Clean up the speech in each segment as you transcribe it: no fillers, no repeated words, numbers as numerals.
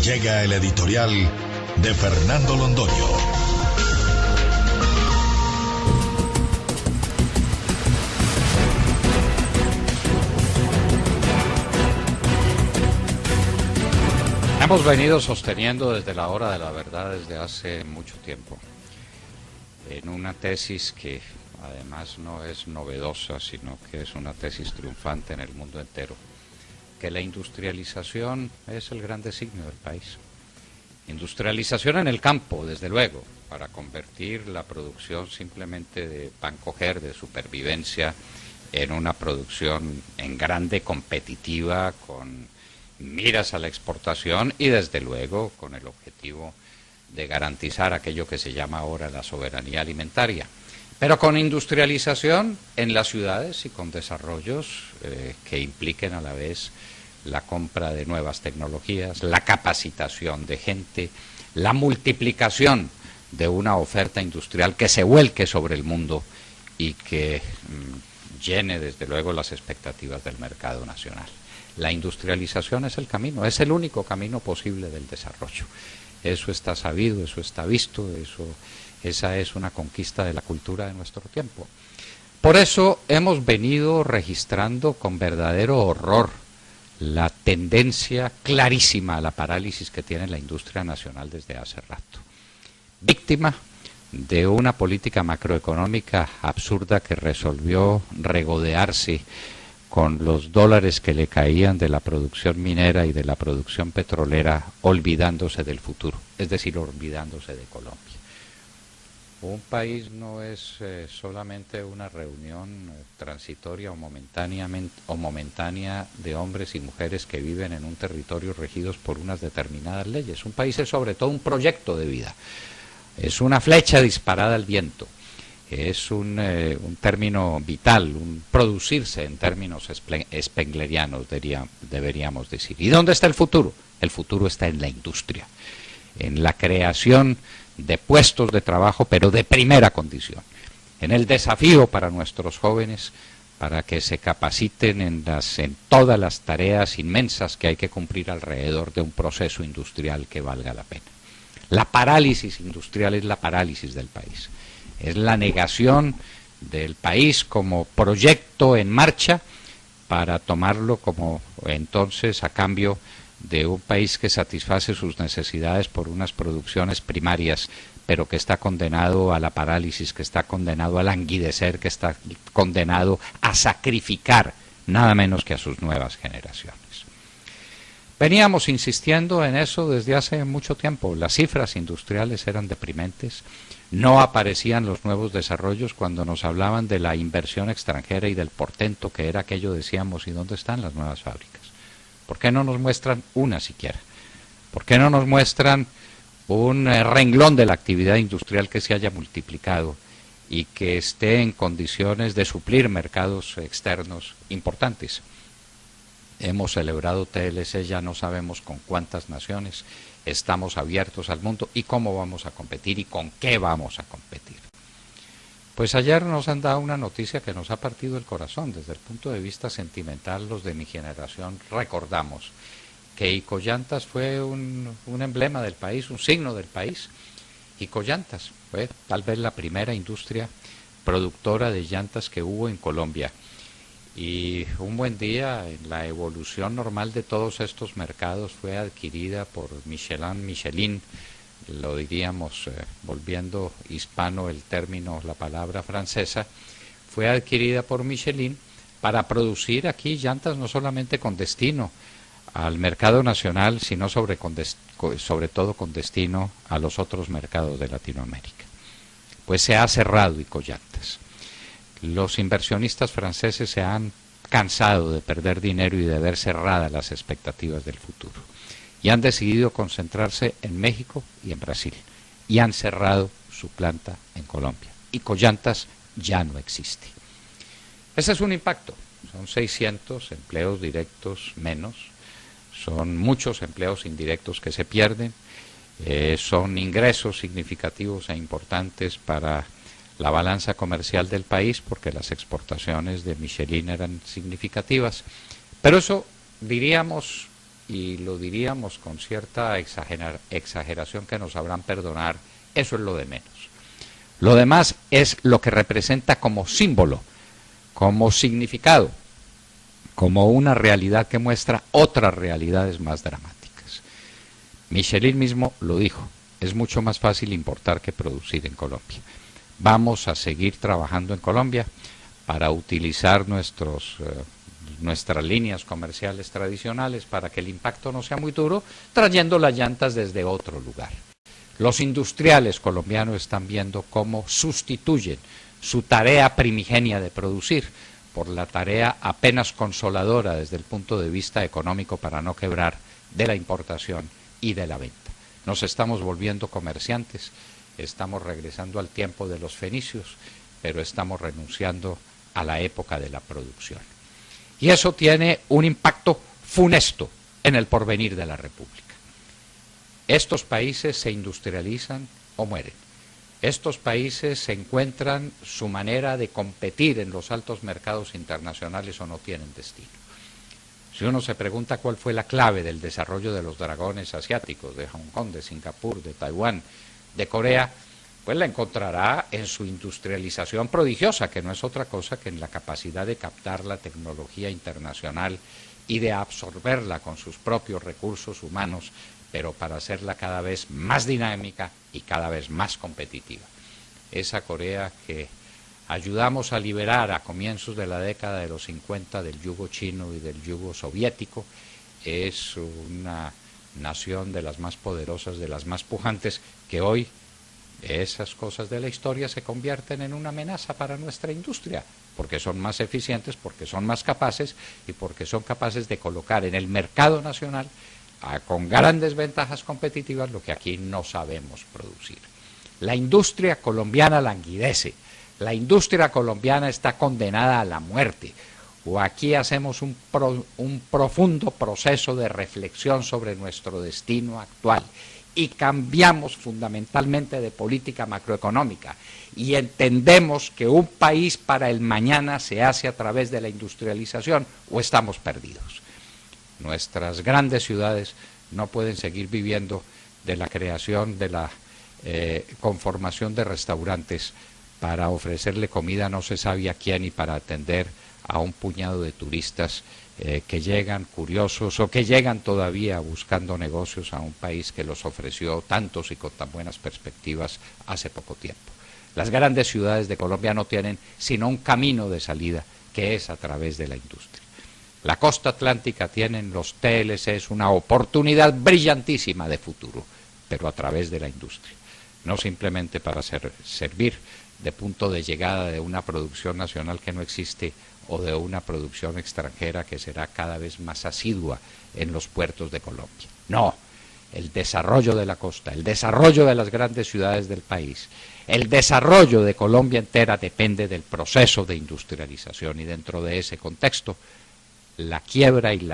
llega el editorial de Fernando Londoño. Hemos venido sosteniendo desde la hora de la verdad desde hace mucho tiempo, en una tesis que además no es novedosa, sino que es una tesis triunfante en el mundo entero, que la industrialización es el gran designio del país. Industrialización en el campo, desde luego, para convertir la producción simplemente de pan coger, de supervivencia, en una producción en grande, competitiva, con miras a la exportación y desde luego con el objetivo de garantizar aquello que se llama ahora la soberanía alimentaria, pero con industrialización en las ciudades y con desarrollos que impliquen a la vez la compra de nuevas tecnologías, la capacitación de gente, la multiplicación de una oferta industrial que se vuelque sobre el mundo y que llene desde luego las expectativas del mercado nacional. La industrialización es el camino, es el único camino posible del desarrollo. Eso está sabido, eso está visto, esa es una conquista de la cultura de nuestro tiempo. Por eso hemos venido registrando con verdadero horror la tendencia clarísima a la parálisis que tiene la industria nacional desde hace rato. Víctima de una política macroeconómica absurda que resolvió regodearse con los dólares que le caían de la producción minera y de la producción petrolera, olvidándose del futuro, es decir, olvidándose de Colombia. Un país no es solamente una reunión transitoria o momentánea de hombres y mujeres que viven en un territorio regidos por unas determinadas leyes. Un país es sobre todo un proyecto de vida, es una flecha disparada al viento. Es un término vital, un producirse en términos spenglerianos, deberíamos decir. ¿Y dónde está el futuro? El futuro está en la industria, en la creación de puestos de trabajo, pero de primera condición, en el desafío para nuestros jóvenes, para que se capaciten en todas las tareas inmensas que hay que cumplir alrededor de un proceso industrial que valga la pena. La parálisis industrial es la parálisis del país. Es la negación del país como proyecto en marcha para tomarlo como entonces a cambio de un país que satisface sus necesidades por unas producciones primarias, pero que está condenado a la parálisis, que está condenado a languidecer, que está condenado a sacrificar nada menos que a sus nuevas generaciones. Veníamos insistiendo en eso desde hace mucho tiempo. Las cifras industriales eran deprimentes. No aparecían los nuevos desarrollos cuando nos hablaban de la inversión extranjera y del portento que era aquello, decíamos, ¿y dónde están las nuevas fábricas? ¿Por qué no nos muestran una siquiera? ¿Por qué no nos muestran un renglón de la actividad industrial que se haya multiplicado y que esté en condiciones de suplir mercados externos importantes? Hemos celebrado TLC, ya no sabemos con cuántas naciones, estamos abiertos al mundo y cómo vamos a competir y con qué vamos a competir. Pues ayer nos han dado una noticia que nos ha partido el corazón. Desde el punto de vista sentimental, los de mi generación recordamos que Icollantas fue un emblema del país, un signo del país. Icollantas fue tal vez la primera industria productora de llantas que hubo en Colombia. Y un buen día, en la evolución normal de todos estos mercados, fue adquirida por Michelin, lo diríamos volviendo hispano el término, la palabra francesa, fue adquirida por Michelin para producir aquí llantas no solamente con destino al mercado nacional, sino sobre todo con destino a los otros mercados de Latinoamérica. Pues se ha cerrado Icollantas. Los inversionistas franceses se han cansado de perder dinero y de ver cerradas las expectativas del futuro. Y han decidido concentrarse en México y en Brasil. Y han cerrado su planta en Colombia. Icollantas ya no existe. Ese es un impacto. Son 600 empleos directos menos. Son muchos empleos indirectos que se pierden. Son ingresos significativos e importantes para la balanza comercial del país, porque las exportaciones de Michelin eran significativas. Pero eso, diríamos, y lo diríamos con cierta exageración que nos sabrán perdonar, eso es lo de menos. Lo demás es lo que representa como símbolo, como significado, como una realidad que muestra otras realidades más dramáticas. Michelin mismo lo dijo, es mucho más fácil importar que producir en Colombia. Vamos a seguir trabajando en Colombia para utilizar nuestras líneas comerciales tradicionales para que el impacto no sea muy duro, trayendo las llantas desde otro lugar. Los industriales colombianos están viendo cómo sustituyen su tarea primigenia de producir por la tarea apenas consoladora desde el punto de vista económico para no quebrar de la importación y de la venta. Nos estamos volviendo comerciantes, estamos regresando al tiempo de los fenicios, pero estamos renunciando a la época de la producción. Y eso tiene un impacto funesto en el porvenir de la República. Estos países se industrializan o mueren. Estos países se encuentran su manera de competir en los altos mercados internacionales o no tienen destino. Si uno se pregunta cuál fue la clave del desarrollo de los dragones asiáticos, de Hong Kong, de Singapur, de Taiwán, de Corea, pues la encontrará en su industrialización prodigiosa, que no es otra cosa que en la capacidad de captar la tecnología internacional y de absorberla con sus propios recursos humanos, pero para hacerla cada vez más dinámica y cada vez más competitiva. Esa Corea que ayudamos a liberar a comienzos de la década de los 50 del yugo chino y del yugo soviético, es una nación de las más poderosas, de las más pujantes, que hoy esas cosas de la historia se convierten en una amenaza para nuestra industria, porque son más eficientes, porque son más capaces y porque son capaces de colocar en el mercado nacional con grandes ventajas competitivas lo que aquí no sabemos producir. La industria colombiana languidece, la industria colombiana está condenada a la muerte, o aquí hacemos un profundo proceso de reflexión sobre nuestro destino actual y cambiamos fundamentalmente de política macroeconómica y entendemos que un país para el mañana se hace a través de la industrialización o estamos perdidos. Nuestras grandes ciudades no pueden seguir viviendo de la creación, de la conformación de restaurantes para ofrecerle comida no se sabe a quién y para atender a un puñado de turistas que llegan curiosos o que llegan todavía buscando negocios a un país que los ofreció tantos y con tan buenas perspectivas hace poco tiempo. Las grandes ciudades de Colombia no tienen sino un camino de salida que es a través de la industria. La costa atlántica tienen los TLCs una oportunidad brillantísima de futuro, pero a través de la industria, no simplemente para servir de punto de llegada de una producción nacional que no existe o de una producción extranjera que será cada vez más asidua en los puertos de Colombia. No, el desarrollo de la costa, el desarrollo de las grandes ciudades del país, el desarrollo de Colombia entera depende del proceso de industrialización y dentro de ese contexto la quiebra y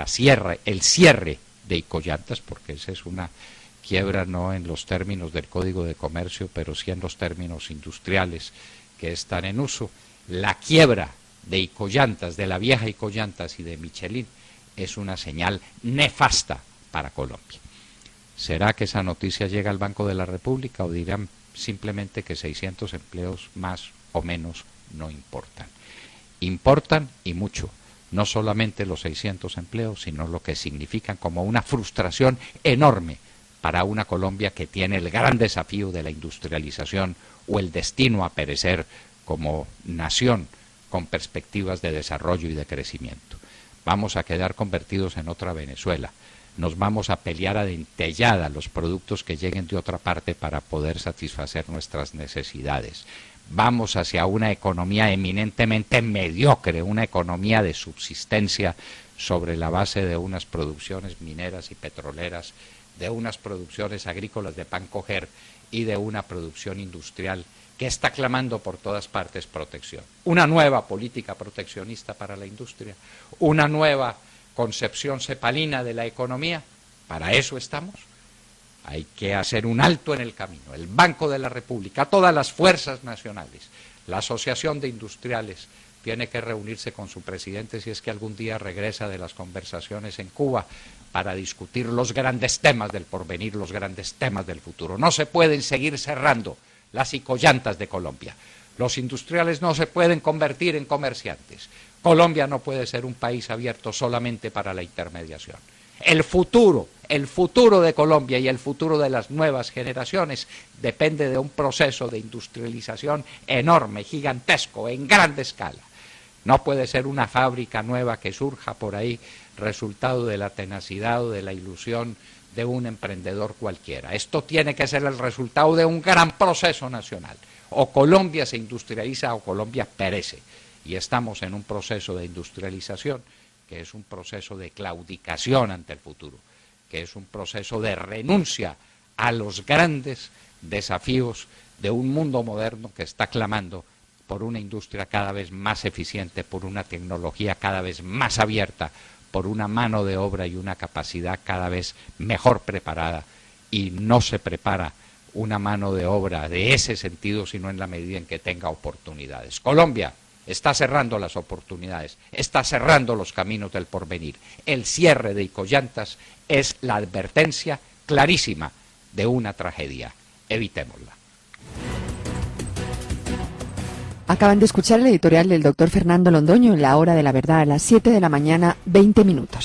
el cierre de Icollantas, porque esa es una quiebra no en los términos del Código de Comercio, pero sí en los términos industriales que están en uso. La quiebra de Icollantas, de la vieja Icollantas y de Michelin, es una señal nefasta para Colombia. ¿Será que esa noticia llega al Banco de la República o dirán simplemente que 600 empleos más o menos no importan? Importan y mucho. No solamente los 600 empleos, sino lo que significan como una frustración enorme para una Colombia que tiene el gran desafío de la industrialización o el destino a perecer como nación con perspectivas de desarrollo y de crecimiento. Vamos a quedar convertidos en otra Venezuela. Nos vamos a pelear a dentellada los productos que lleguen de otra parte para poder satisfacer nuestras necesidades. Vamos hacia una economía eminentemente mediocre, una economía de subsistencia sobre la base de unas producciones mineras y petroleras, de unas producciones agrícolas de pan coger y de una producción industrial que está clamando por todas partes protección. Una nueva política proteccionista para la industria, una nueva concepción cepalina de la economía, para eso estamos. Hay que hacer un alto en el camino. El Banco de la República, todas las fuerzas nacionales, la Asociación de Industriales tiene que reunirse con su presidente si es que algún día regresa de las conversaciones en Cuba para discutir los grandes temas del porvenir, los grandes temas del futuro. No se pueden seguir cerrando las icollantas de Colombia. Los industriales no se pueden convertir en comerciantes. Colombia no puede ser un país abierto solamente para la intermediación. El futuro de Colombia y el futuro de las nuevas generaciones depende de un proceso de industrialización enorme, gigantesco, en grande escala. No puede ser una fábrica nueva que surja por ahí, resultado de la tenacidad o de la ilusión de un emprendedor cualquiera. Esto tiene que ser el resultado de un gran proceso nacional. O Colombia se industrializa o Colombia perece. Y estamos en un proceso de industrialización que es un proceso de claudicación ante el futuro, que es un proceso de renuncia a los grandes desafíos de un mundo moderno que está clamando por una industria cada vez más eficiente, por una tecnología cada vez más abierta, por una mano de obra y una capacidad cada vez mejor preparada, y no se prepara una mano de obra de ese sentido sino en la medida en que tenga oportunidades. Colombia está cerrando las oportunidades, está cerrando los caminos del porvenir. El cierre de Icollantas es la advertencia clarísima de una tragedia. Evitémosla. Acaban de escuchar el editorial del doctor Fernando Londoño en La Hora de la Verdad a las 7 de la mañana, 20 minutos.